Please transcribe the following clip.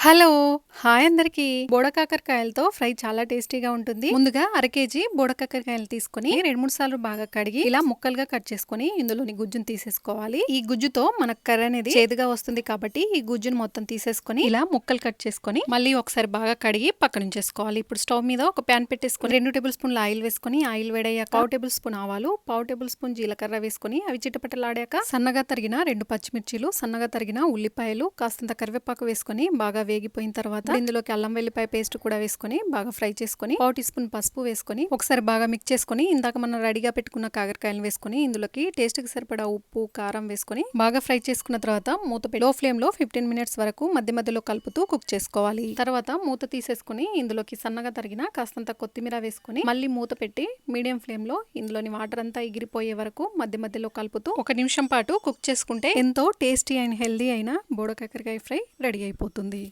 Hello! Hi అందరికీ. బోడకాకరకాయలతో fry చాలా టేస్టీగా ఉంటుంది. ముందుగా కేజీ బోడకాకరకాయలు తీసుకొని 2, 3 సార్లు బాగా కడిగి ఇలా ముక్కలుగా కట్ చేసుకొని ఇందులోని గుజ్జును తీసేసుకోవాలి. ఈ గుజ్జుతో మనకు కర్రీ అనేది చేదుగా వస్తుంది కాబట్టి ఈ గుజ్జును మొత్తం తీసేసుకొని ఇలా ముక్కలు కట్ చేసుకొని మళ్ళీ ఒకసారి బాగా కడిగి పక్కనుంచేసుకోవాలి. ఇప్పుడు స్టవ్ మీద ఒక ప్యాన్ పెట్టేసుకొని 2 టేబుల్ స్పూన్ల ఆయిల్ వేసుకొని ఆయిల్ వేడయ్యాక 1 టేబుల్ స్పూన్ ఆవాలు, 1 టేబుల్ స్పూన్ జీలకర్ర వేసుకొని అవి చిటపటలాడాక సన్నగా తరిగిన 2 పచ్చిమిర్చీలు, సన్నగా తరిగిన ఉల్లిపాయలు, కాస్తంత కరివేపాకు వేసుకొని బాగా వేగిపోయిన తర్వాత ఇందులోకి అల్లం వెల్లిపాయ పేస్ట్ కూడా వేసుకొని బాగా ఫ్రై చేసుకొని 1 టీ స్పూన్ పసుపు వేసుకొని ఒకసారి బాగా మిక్స్ చేసుకొని ఇందాక మనం రెడీగా పెట్టుకున్న కాకరకాయలు వేసుకొని ఇందులోకి టేస్ట్ కి సరిపడా ఉప్పు, కారం వేసుకొని బాగా ఫ్రై చేసుకున్న తర్వాత మూత పెట్టి లో ఫ్లేమ్ లో 15 మినిట్స్ వరకు మధ్య మధ్యలో కలుపుతూ కుక్ చేసుకోవాలి. తర్వాత మూత తీసేసుకుని ఇందులోకి సన్నగా తరిగిన కాస్తంత కొత్తిమీర వేసుకొని మళ్ళీ మూత పెట్టి మీడియం ఫ్లేమ్ లో ఇందులోని వాటర్ అంతా ఎగిరిపోయే వరకు మధ్య మధ్యలో కలుపుతూ 1 నిమిషం పాటు కుక్ చేసుకుంటే ఎంతో టేస్టీ అండ్ హెల్దీ అయిన బోడకాకరకాయ ఫ్రై రెడీ అయిపోతుంది.